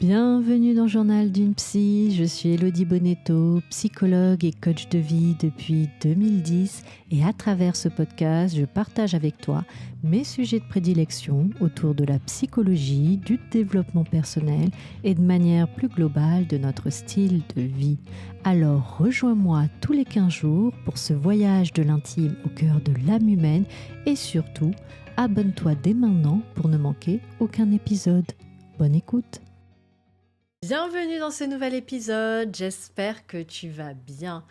Bienvenue dans Journal d'une psy, je suis Elodie Bonetto, psychologue et coach de vie depuis 2010 et à travers ce podcast, je partage avec toi mes sujets de prédilection autour de la psychologie, du développement personnel et de manière plus globale de notre style de vie. Alors rejoins-moi tous les 15 jours pour ce voyage de l'intime au cœur de l'âme humaine et surtout, abonne-toi dès maintenant pour ne manquer aucun épisode. Bonne écoute! Bienvenue dans ce nouvel épisode, j'espère que tu vas bien.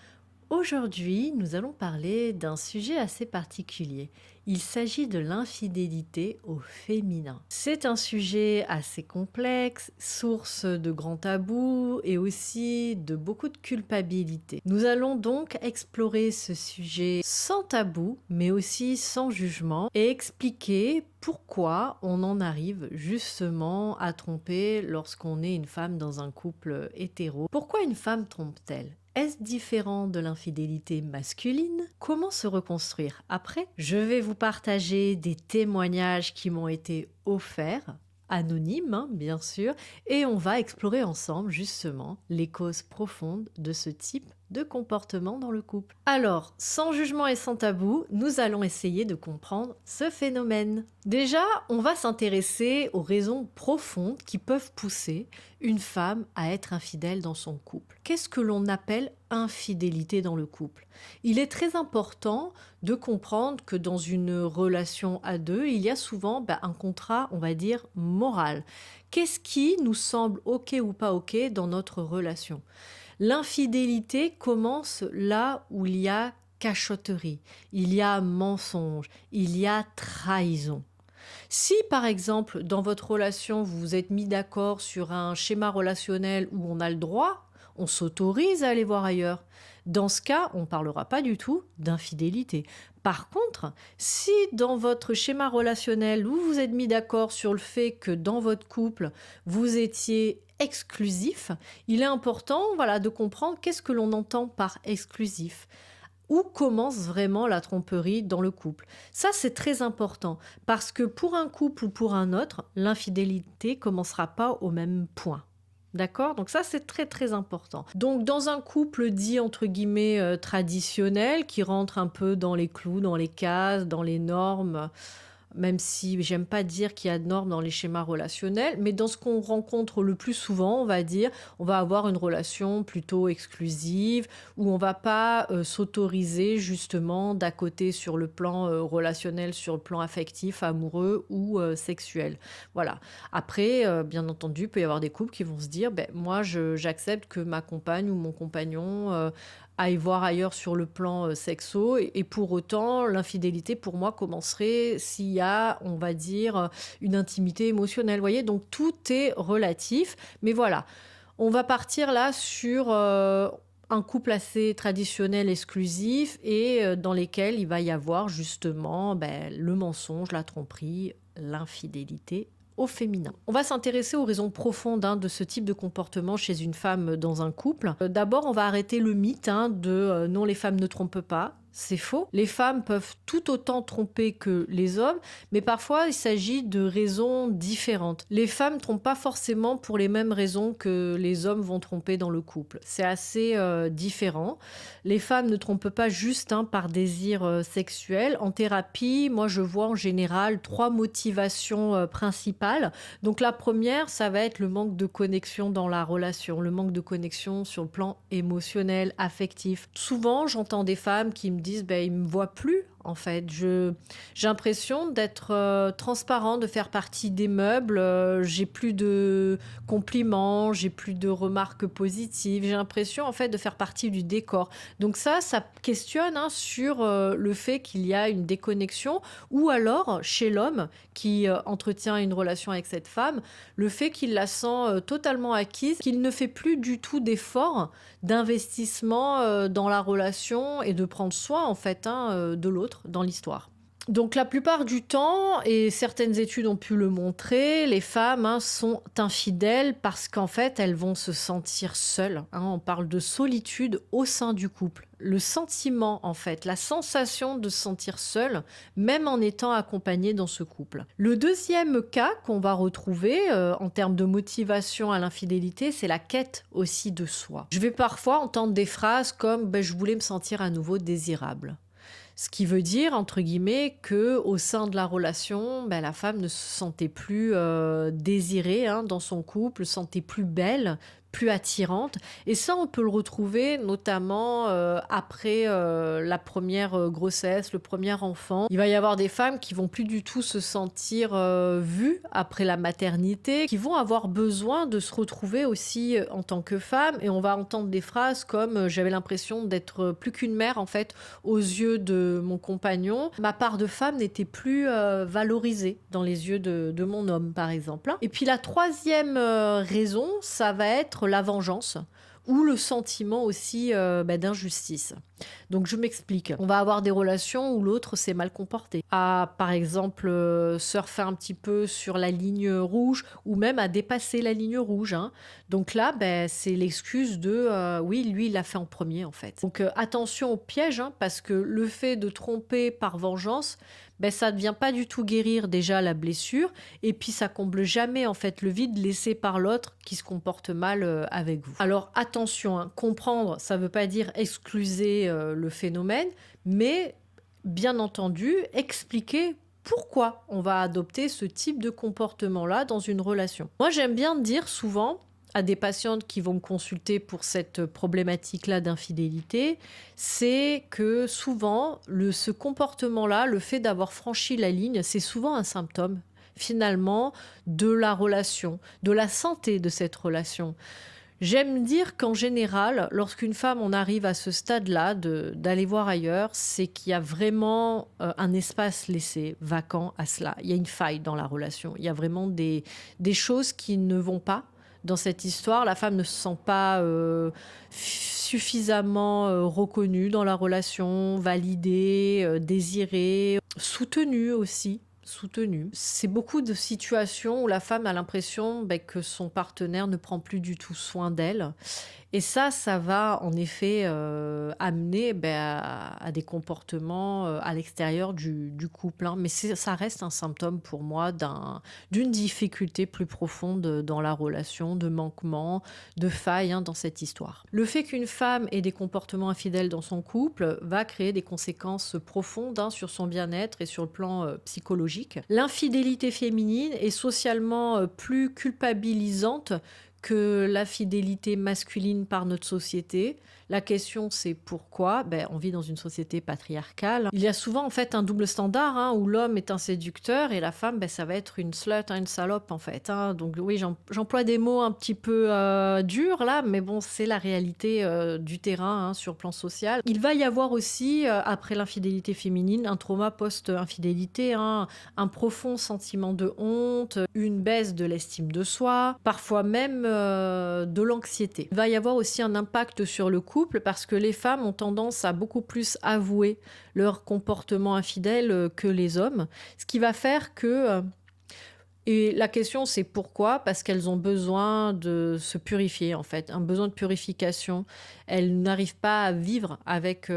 Aujourd'hui, nous allons parler d'un sujet assez particulier. Il s'agit de l'infidélité au féminin. C'est un sujet assez complexe, source de grands tabous et aussi de beaucoup de culpabilité. Nous allons donc explorer ce sujet sans tabou, mais aussi sans jugement et expliquer pourquoi on en arrive justement à tromper lorsqu'on est une femme dans un couple hétéro. Pourquoi une femme trompe-t-elle ? Est-ce différent de l'infidélité masculine ? Comment se reconstruire après ? Je vais vous partager des témoignages qui m'ont été offerts, anonymes bien sûr, et on va explorer ensemble justement les causes profondes de ce type de comportement dans le couple. Alors, sans jugement et sans tabou, nous allons essayer de comprendre ce phénomène. Déjà, on va s'intéresser aux raisons profondes qui peuvent pousser une femme à être infidèle dans son couple. Qu'est-ce que l'on appelle infidélité dans le couple ? Il est très important de comprendre que dans une relation à deux, il y a souvent un contrat, on va dire, moral. Qu'est-ce qui nous semble OK ou pas OK dans notre relation ? L'infidélité commence là où il y a cachotterie, il y a mensonge, il y a trahison. Si par exemple dans votre relation vous vous êtes mis d'accord sur un schéma relationnel où on a le droit, on s'autorise à aller voir ailleurs. Dans ce cas, on ne parlera pas du tout d'infidélité. Par contre, si dans votre schéma relationnel où vous vous êtes mis d'accord sur le fait que dans votre couple, vous étiez exclusif, il est important de comprendre qu'est-ce que l'on entend par exclusif. Où commence vraiment la tromperie dans le couple ? Ça, c'est très important parce que pour un couple ou pour un autre, l'infidélité commencera pas au même point. D'accord ? Donc ça, c'est très très important. Donc dans un couple dit entre guillemets traditionnel, qui rentre un peu dans les clous, dans les cases, dans les normes, même si j'aime pas dire qu'il y a de normes dans les schémas relationnels, mais dans ce qu'on rencontre le plus souvent, on va dire, on va avoir une relation plutôt exclusive, où on va pas s'autoriser justement d'à côté sur le plan relationnel, sur le plan affectif, amoureux ou sexuel. Voilà. Après, bien entendu, il peut y avoir des couples qui vont se dire, moi j'accepte que ma compagne ou mon compagnon aille voir ailleurs sur le plan sexo et pour autant l'infidélité pour moi commencerait s'il y a, on va dire, une intimité émotionnelle. Vous voyez, donc tout est relatif, mais voilà, on va partir là sur un couple assez traditionnel, exclusif et dans lesquels il va y avoir justement le mensonge, la tromperie, l'infidélité au féminin. On va s'intéresser aux raisons profondes de ce type de comportement chez une femme dans un couple. D'abord, on va arrêter le mythe de non, les femmes ne trompent pas. C'est faux. Les femmes peuvent tout autant tromper que les hommes, mais parfois il s'agit de raisons différentes. Les femmes ne trompent pas forcément pour les mêmes raisons que les hommes vont tromper dans le couple. C'est assez différent. Les femmes ne trompent pas juste par désir sexuel. En thérapie, moi je vois en général 3 motivations principales. Donc la première, ça va être le manque de connexion dans la relation, le manque de connexion sur le plan émotionnel, affectif. Souvent, j'entends des femmes qui me disent ils me voient plus en fait. J'ai l'impression d'être transparent, de faire partie des meubles. J'ai plus de compliments, j'ai plus de remarques positives. J'ai l'impression en fait de faire partie du décor. Donc ça questionne sur le fait qu'il y a une déconnexion ou alors chez l'homme qui entretient une relation avec cette femme, le fait qu'il la sent totalement acquise, qu'il ne fait plus du tout d'efforts d'investissement dans la relation et de prendre soin en fait de l'autre dans l'histoire. Donc la plupart du temps, et certaines études ont pu le montrer, les femmes sont infidèles parce qu'en fait, elles vont se sentir seules. On parle de solitude au sein du couple. Le sentiment, en fait, la sensation de se sentir seule, même en étant accompagnée dans ce couple. Le deuxième cas qu'on va retrouver en termes de motivation à l'infidélité, c'est la quête aussi de soi. Je vais parfois entendre des phrases comme « je voulais me sentir à nouveau désirable ». Ce qui veut dire, entre guillemets, qu'au sein de la relation, la femme ne se sentait plus désirée dans son couple, se sentait plus belle, plus attirante. Et ça, on peut le retrouver notamment après la première grossesse, le premier enfant. Il va y avoir des femmes qui vont plus du tout se sentir vues après la maternité, qui vont avoir besoin de se retrouver aussi en tant que femme. Et on va entendre des phrases comme j'avais l'impression d'être plus qu'une mère en fait aux yeux de mon compagnon. Ma part de femme n'était plus valorisée dans les yeux de mon homme, par exemple. Et puis la troisième raison, ça va être la vengeance ou le sentiment aussi d'injustice. Donc je m'explique. On va avoir des relations où l'autre s'est mal comporté. À, par exemple, surfer un petit peu sur la ligne rouge ou même à dépasser la ligne rouge. Donc là, c'est l'excuse de oui, lui, il l'a fait en premier en fait. Donc attention au piège parce que le fait de tromper par vengeance, ça ne vient pas du tout guérir déjà la blessure et puis ça comble jamais en fait le vide laissé par l'autre qui se comporte mal avec vous. Alors attention, comprendre, ça ne veut pas dire excuser le phénomène, mais bien entendu, expliquer pourquoi on va adopter ce type de comportement-là dans une relation. Moi, j'aime bien dire souvent à des patientes qui vont me consulter pour cette problématique-là d'infidélité, c'est que souvent, ce comportement-là, le fait d'avoir franchi la ligne, c'est souvent un symptôme, finalement, de la relation, de la santé de cette relation. J'aime dire qu'en général, lorsqu'une femme on arrive à ce stade-là d'aller voir ailleurs, c'est qu'il y a vraiment un espace laissé vacant à cela. Il y a une faille dans la relation. Il y a vraiment des choses qui ne vont pas dans cette histoire. La femme ne se sent pas suffisamment reconnue dans la relation, validée, désirée, soutenue aussi. C'est beaucoup de situations où la femme a l'impression que son partenaire ne prend plus du tout soin d'elle. Et ça va en effet amener à des comportements à l'extérieur du couple. Mais ça reste un symptôme pour moi d'une difficulté plus profonde dans la relation, de manquement, de faille dans cette histoire. Le fait qu'une femme ait des comportements infidèles dans son couple va créer des conséquences profondes sur son bien-être et sur le plan psychologique. L'infidélité féminine est socialement plus culpabilisante que la fidélité masculine par notre société. La question, c'est pourquoi ? On vit dans une société patriarcale. Il y a souvent en fait un double standard où l'homme est un séducteur et la femme, ça va être une slut, une salope en fait. Donc oui, j'emploie des mots un petit peu durs là, mais bon, c'est la réalité du terrain sur le plan social. Il va y avoir aussi, après l'infidélité féminine, un trauma post-infidélité, un profond sentiment de honte, une baisse de l'estime de soi, parfois même de l'anxiété. Il va y avoir aussi un impact sur le couple parce que les femmes ont tendance à beaucoup plus avouer leur comportement infidèle que les hommes, ce qui va faire que... Et la question, c'est pourquoi ? Parce qu'elles ont besoin de se purifier, en fait, un besoin de purification. Elles n'arrivent pas à vivre avec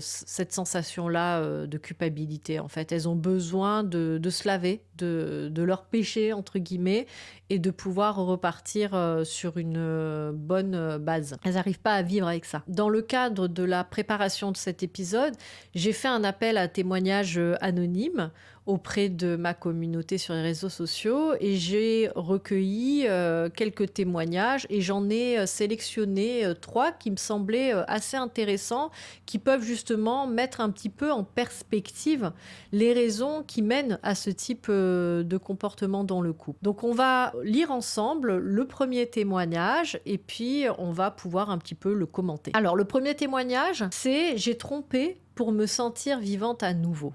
cette sensation-là de culpabilité, en fait. Elles ont besoin de se laver de leur péché, entre guillemets, et de pouvoir repartir sur une bonne base. Elles n'arrivent pas à vivre avec ça. Dans le cadre de la préparation de cet épisode, j'ai fait un appel à témoignages anonymes auprès de ma communauté sur les réseaux sociaux et j'ai recueilli quelques témoignages et j'en ai sélectionné 3 qui me semblaient assez intéressants, qui peuvent justement mettre un petit peu en perspective les raisons qui mènent à ce type de comportement dans le couple. Donc on va lire ensemble le premier témoignage et puis on va pouvoir un petit peu le commenter. Alors le premier témoignage, c'est « J'ai trompé pour me sentir vivante à nouveau ».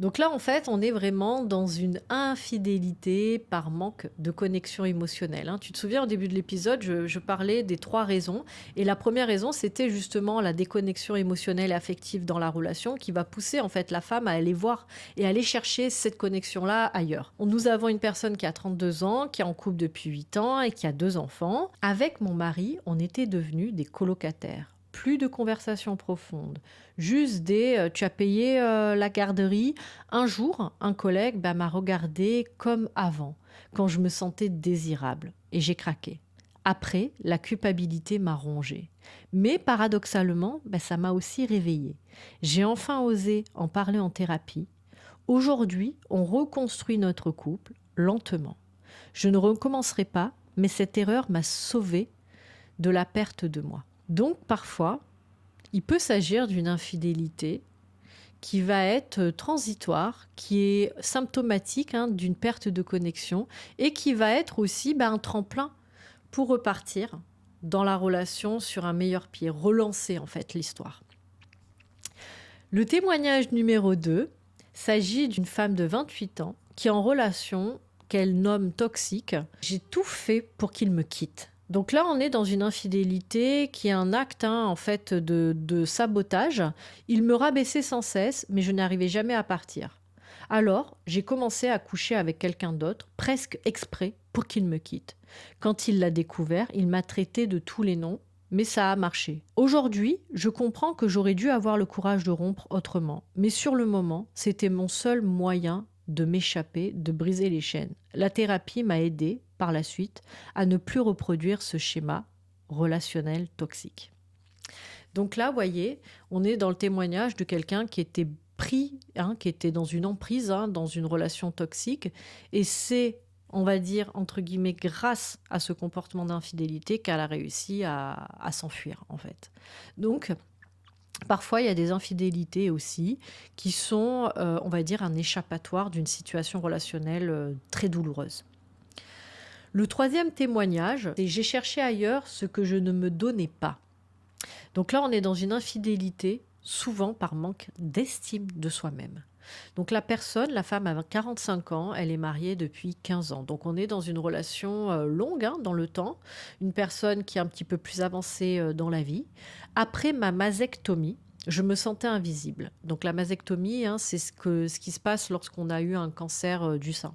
Donc là, en fait, on est vraiment dans une infidélité par manque de connexion émotionnelle, hein. Tu te souviens, au début de l'épisode, je parlais des 3 raisons. Et la première raison, c'était justement la déconnexion émotionnelle et affective dans la relation qui va pousser en fait la femme à aller voir et aller chercher cette connexion-là ailleurs. Nous avons une personne qui a 32 ans, qui est en couple depuis 8 ans et qui a 2 enfants. Avec mon mari, on était devenus des colocataires. Plus de conversations profondes, juste des tu as payé la garderie. Un jour, un collègue m'a regardé comme avant, quand je me sentais désirable, et j'ai craqué. Après, la culpabilité m'a rongée. Mais paradoxalement, ça m'a aussi réveillée. J'ai enfin osé en parler en thérapie. Aujourd'hui, on reconstruit notre couple lentement. Je ne recommencerai pas, mais cette erreur m'a sauvée de la perte de moi. Donc parfois, il peut s'agir d'une infidélité qui va être transitoire, qui est symptomatique d'une perte de connexion et qui va être aussi un tremplin pour repartir dans la relation sur un meilleur pied, relancer en fait l'histoire. Le témoignage numéro 2 s'agit d'une femme de 28 ans qui est en relation qu'elle nomme toxique. J'ai tout fait pour qu'il me quitte. Donc là, on est dans une infidélité qui est un acte en fait de sabotage. Il me rabaissait sans cesse, mais je n'arrivais jamais à partir. Alors, j'ai commencé à coucher avec quelqu'un d'autre, presque exprès, pour qu'il me quitte. Quand il l'a découvert, il m'a traité de tous les noms, mais ça a marché. Aujourd'hui, je comprends que j'aurais dû avoir le courage de rompre autrement. Mais sur le moment, c'était mon seul moyen de m'échapper, de briser les chaînes. La thérapie m'a aidé, par la suite, à ne plus reproduire ce schéma relationnel toxique. Donc là, vous voyez, on est dans le témoignage de quelqu'un qui était pris, qui était dans une emprise, dans une relation toxique. Et c'est, on va dire, entre guillemets, grâce à ce comportement d'infidélité qu'elle a réussi à s'enfuir, en fait. Donc, parfois, il y a des infidélités aussi qui sont, on va dire, un échappatoire d'une situation relationnelle très douloureuse. Le troisième témoignage, c'est « J'ai cherché ailleurs ce que je ne me donnais pas ». Donc là, on est dans une infidélité, souvent par manque d'estime de soi-même. Donc la personne, la femme a 45 ans, elle est mariée depuis 15 ans. Donc on est dans une relation longue dans le temps, une personne qui est un petit peu plus avancée dans la vie. Après ma mastectomie, je me sentais invisible. Donc la mastectomie, c'est ce qui se passe lorsqu'on a eu un cancer du sein.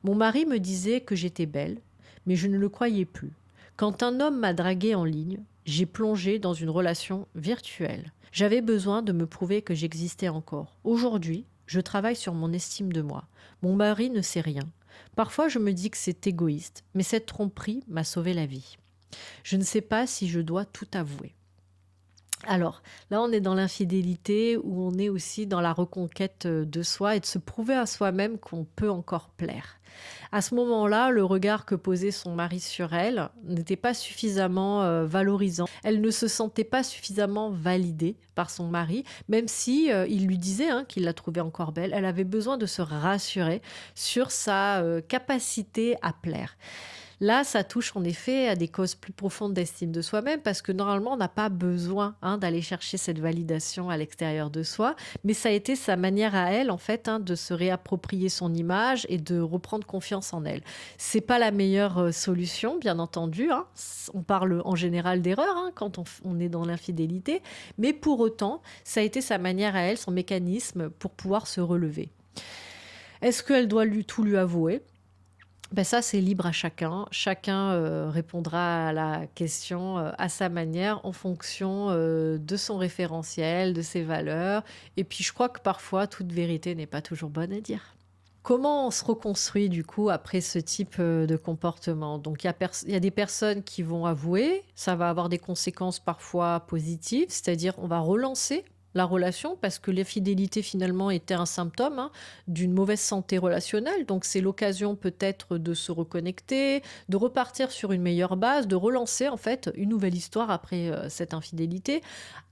Mon mari me disait que j'étais belle, mais je ne le croyais plus. Quand un homme m'a draguée en ligne, j'ai plongé dans une relation virtuelle. J'avais besoin de me prouver que j'existais encore. Aujourd'hui, je travaille sur mon estime de moi. Mon mari ne sait rien. Parfois, je me dis que c'est égoïste, mais cette tromperie m'a sauvé la vie. Je ne sais pas si je dois tout avouer. Alors, là, on est dans l'infidélité où on est aussi dans la reconquête de soi et de se prouver à soi-même qu'on peut encore plaire. À ce moment-là, le regard que posait son mari sur elle n'était pas suffisamment valorisant. Elle ne se sentait pas suffisamment validée par son mari, même si il lui disait qu'il la trouvait encore belle. Elle avait besoin de se rassurer sur sa capacité à plaire. Là, ça touche en effet à des causes plus profondes d'estime de soi-même parce que normalement, on n'a pas besoin d'aller chercher cette validation à l'extérieur de soi, mais ça a été sa manière à elle, en fait, de se réapproprier son image et de reprendre confiance en elle. C'est pas la meilleure solution, bien entendu. On parle en général d'erreur quand on est dans l'infidélité, mais pour autant, ça a été sa manière à elle, son mécanisme pour pouvoir se relever. Est-ce qu'elle doit tout lui avouer ? Ça, c'est libre à chacun. Chacun répondra à la question à sa manière en fonction de son référentiel, de ses valeurs. Et puis, je crois que parfois, toute vérité n'est pas toujours bonne à dire. Comment on se reconstruit du coup après ce type de comportement ? Donc, il y a des personnes qui vont avouer. Ça va avoir des conséquences parfois positives, c'est-à-dire on va relancer la relation parce que l'infidélité finalement était un symptôme d'une mauvaise santé relationnelle. Donc c'est l'occasion peut-être de se reconnecter, de repartir sur une meilleure base, de relancer en fait une nouvelle histoire après cette infidélité.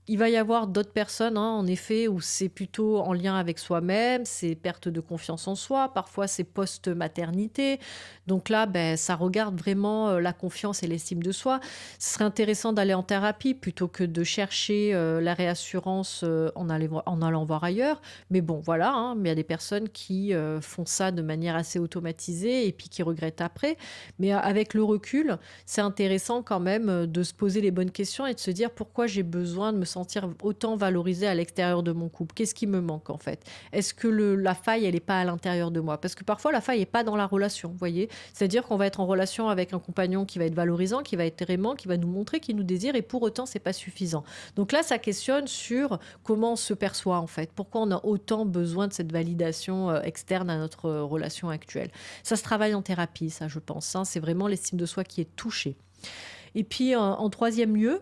Il va y avoir d'autres personnes, en effet, où c'est plutôt en lien avec soi-même, c'est perte de confiance en soi, parfois c'est post-maternité. Donc là, ça regarde vraiment la confiance et l'estime de soi. Ce serait intéressant d'aller en thérapie plutôt que de chercher la réassurance en allant voir ailleurs. Mais bon, voilà, hein, mais il y a des personnes qui font ça de manière assez automatisée et puis qui regrettent après. Mais avec le recul, c'est intéressant quand même de se poser les bonnes questions et de se dire pourquoi j'ai besoin de me sentir autant valorisée à l'extérieur de mon couple. Qu'est-ce qui me manque en fait? Est-ce que la faille, elle n'est pas à l'intérieur de moi? Parce que parfois, la faille n'est pas dans la relation, vous voyez? C'est-à-dire qu'on va être en relation avec un compagnon qui va être valorisant, qui va être aimant, qui va nous montrer qu'il nous désire et pour autant, c'est pas suffisant. Donc là, ça questionne sur comment on se perçoit en fait. Pourquoi on a autant besoin de cette validation externe à notre relation actuelle. Ça se travaille en thérapie, ça je pense. Hein. C'est vraiment l'estime de soi qui est touchée. Et puis en troisième lieu,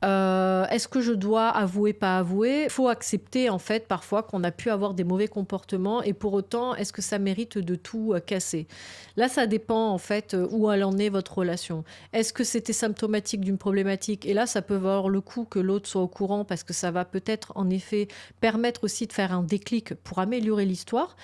est-ce que je dois avouer, pas avouer? Il faut accepter en fait parfois qu'on a pu avoir des mauvais comportements et pour autant, est-ce que ça mérite de tout casser? Là, ça dépend en fait où elle en est votre relation. Est-ce que c'était symptomatique d'une problématique? Et là, ça peut valoir le coup que l'autre soit au courant parce que ça va peut-être en effet permettre aussi de faire un déclic pour améliorer l'histoire.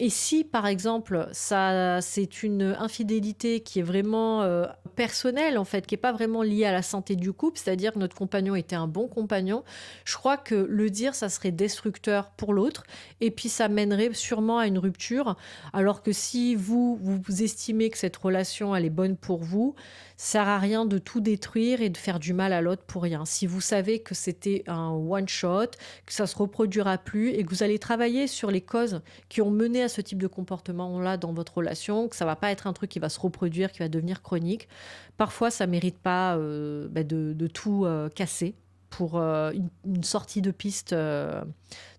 Et si, par exemple, ça, c'est une infidélité qui est vraiment personnelle, en fait, qui n'est pas vraiment liée à la santé du couple, c'est-à-dire que notre compagnon était un bon compagnon, je crois que le dire, ça serait destructeur pour l'autre. Et puis, ça mènerait sûrement à une rupture. Alors que si vous estimez que cette relation, elle est bonne pour vous, ça sert à rien de tout détruire et de faire du mal à l'autre pour rien. Si vous savez que c'était un one-shot, que ça ne se reproduira plus et que vous allez travailler sur les causes qui ont mené à ce type de comportement-là dans votre relation, que ça va pas être un truc qui va se reproduire, qui va devenir chronique. Parfois, ça mérite pas de tout casser pour une sortie de piste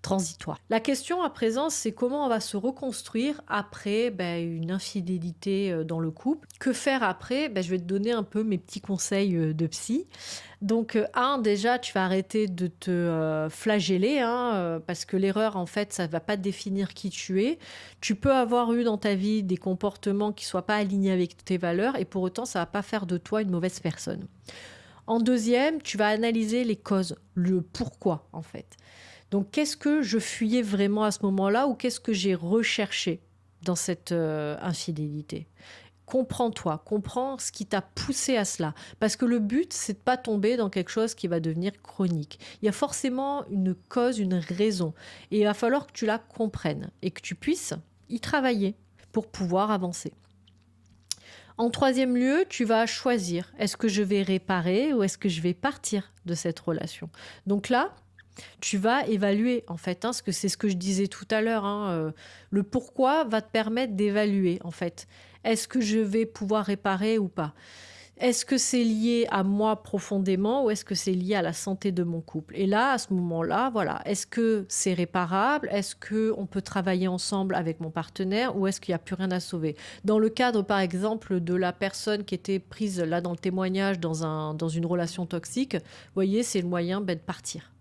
transitoire. La question à présent, c'est comment on va se reconstruire après une infidélité dans le couple. Que faire après? Je vais te donner un peu mes petits conseils de psy. Donc, déjà, tu vas arrêter de te flageller, parce que l'erreur, en fait, ça ne va pas définir qui tu es. Tu peux avoir eu dans ta vie des comportements qui ne soient pas alignés avec tes valeurs et pour autant, ça ne va pas faire de toi une mauvaise personne. En deuxième, tu vas analyser les causes, le pourquoi, en fait. Donc, qu'est-ce que je fuyais vraiment à ce moment-là ou qu'est-ce que j'ai recherché dans cette infidélité? Comprends-toi, comprends ce qui t'a poussé à cela. Parce que le but, c'est de pas tomber dans quelque chose qui va devenir chronique. Il y a forcément une cause, une raison. Et il va falloir que tu la comprennes et que tu puisses y travailler pour pouvoir avancer. En troisième lieu, tu vas choisir. Est-ce que je vais réparer ou est-ce que je vais partir de cette relation? Donc là, tu vas évaluer en fait, parce que c'est ce que je disais tout à l'heure. Le pourquoi va te permettre d'évaluer en fait. Est-ce que je vais pouvoir réparer ou pas? Est-ce que c'est lié à moi profondément ou est-ce que c'est lié à la santé de mon couple? Et là, à ce moment-là, voilà, est-ce que c'est réparable? Est-ce qu'on peut travailler ensemble avec mon partenaire ou est-ce qu'il n'y a plus rien à sauver? Dans le cadre, par exemple, de la personne qui était prise là dans le témoignage dans une relation toxique, vous voyez, c'est le moyen de partir.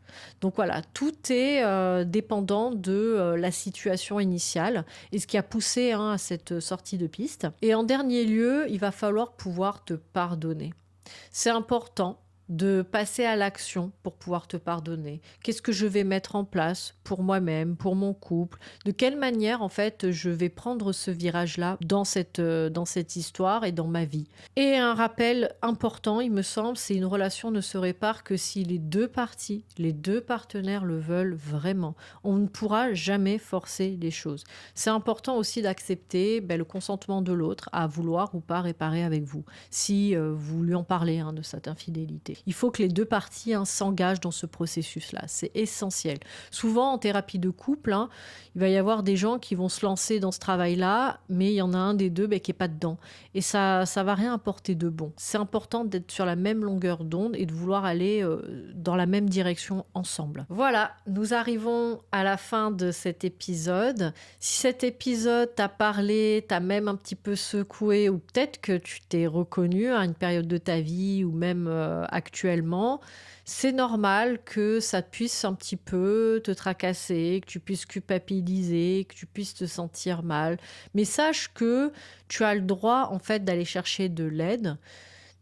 Donc voilà, tout est dépendant de la situation initiale et ce qui a poussé à cette sortie de piste. Et en dernier lieu, il va falloir pouvoir te pardonner. C'est important de passer à l'action pour pouvoir te pardonner. Qu'est-ce que je vais mettre en place pour moi-même, pour mon couple? De quelle manière, en fait, je vais prendre ce virage-là dans cette histoire et dans ma vie? Et un rappel important, il me semble, c'est une relation ne se répare que si les deux parties, les deux partenaires le veulent vraiment. On ne pourra jamais forcer les choses. C'est important aussi d'accepter le consentement de l'autre à vouloir ou pas réparer avec vous, si vous lui en parlez de cette infidélité. Il faut que les deux parties s'engagent dans ce processus-là. C'est essentiel. Souvent, en thérapie de couple, il va y avoir des gens qui vont se lancer dans ce travail-là, mais il y en a un des deux qui n'est pas dedans. Et ça va rien apporter de bon. C'est important d'être sur la même longueur d'onde et de vouloir aller dans la même direction ensemble. Voilà, nous arrivons à la fin de cet épisode. Si cet épisode t'a parlé, t'a même un petit peu secoué, ou peut-être que tu t'es reconnu à une période de ta vie ou même actuellement, c'est normal que ça puisse un petit peu te tracasser, que tu puisses culpabiliser, que tu puisses te sentir mal. Mais sache que tu as le droit en fait d'aller chercher de l'aide.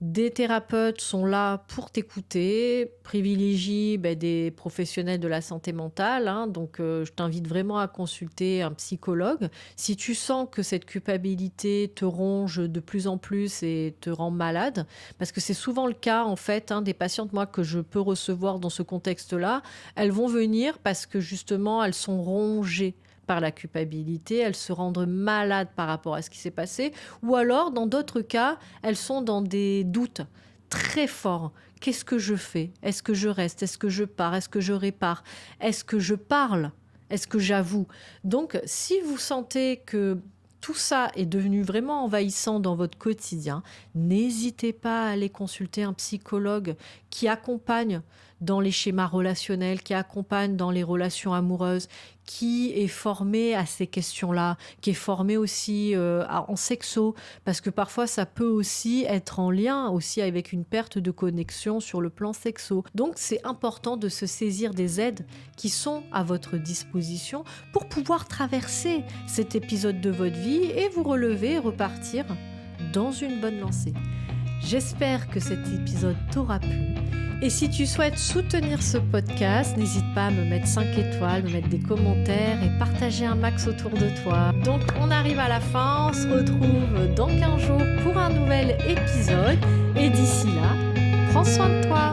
Des thérapeutes sont là pour t'écouter, privilégient des professionnels de la santé mentale, hein. Donc je t'invite vraiment à consulter un psychologue. Si tu sens que cette culpabilité te ronge de plus en plus et te rend malade, parce que c'est souvent le cas en fait, hein, des patientes moi que je peux recevoir dans ce contexte-là, elles vont venir parce que justement elles sont rongées par la culpabilité, elles se rendent malades par rapport à ce qui s'est passé, ou alors, dans d'autres cas, elles sont dans des doutes très forts. Qu'est-ce que je fais? Est-ce que je reste? Est-ce que je pars? Est-ce que je répare? Est-ce que je parle? Est-ce que j'avoue? Donc, si vous sentez que tout ça est devenu vraiment envahissant dans votre quotidien, n'hésitez pas à aller consulter un psychologue qui accompagne dans les schémas relationnels, qui accompagne dans les relations amoureuses, qui est formé à ces questions-là, qui est formé aussi en sexo, parce que parfois ça peut aussi être en lien aussi avec une perte de connexion sur le plan sexo. Donc c'est important de se saisir des aides qui sont à votre disposition pour pouvoir traverser cet épisode de votre vie et vous relever et repartir dans une bonne lancée. J'espère que cet épisode t'aura plu. Et si tu souhaites soutenir ce podcast, n'hésite pas à me mettre 5 étoiles, me mettre des commentaires et partager un max autour de toi. Donc on arrive à la fin, on se retrouve dans 15 jours pour un nouvel épisode. Et d'ici là, prends soin de toi.